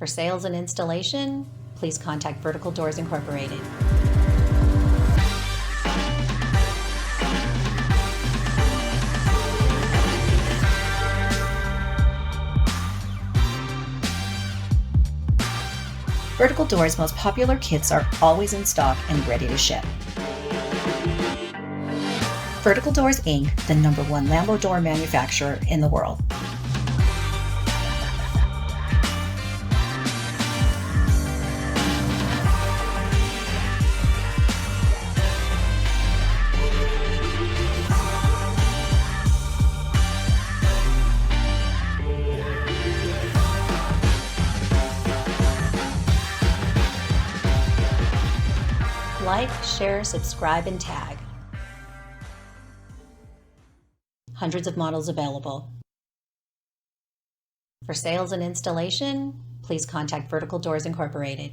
For sales and installation, please contact Vertical Doors Incorporated. Vertical Doors' most popular kits are always in stock and ready to ship. Vertical Doors Inc., the #1 Lambo door manufacturer in the world. Like, share, subscribe, and tag. Hundreds of models available. For sales and installation, please contact Vertical Doors Incorporated.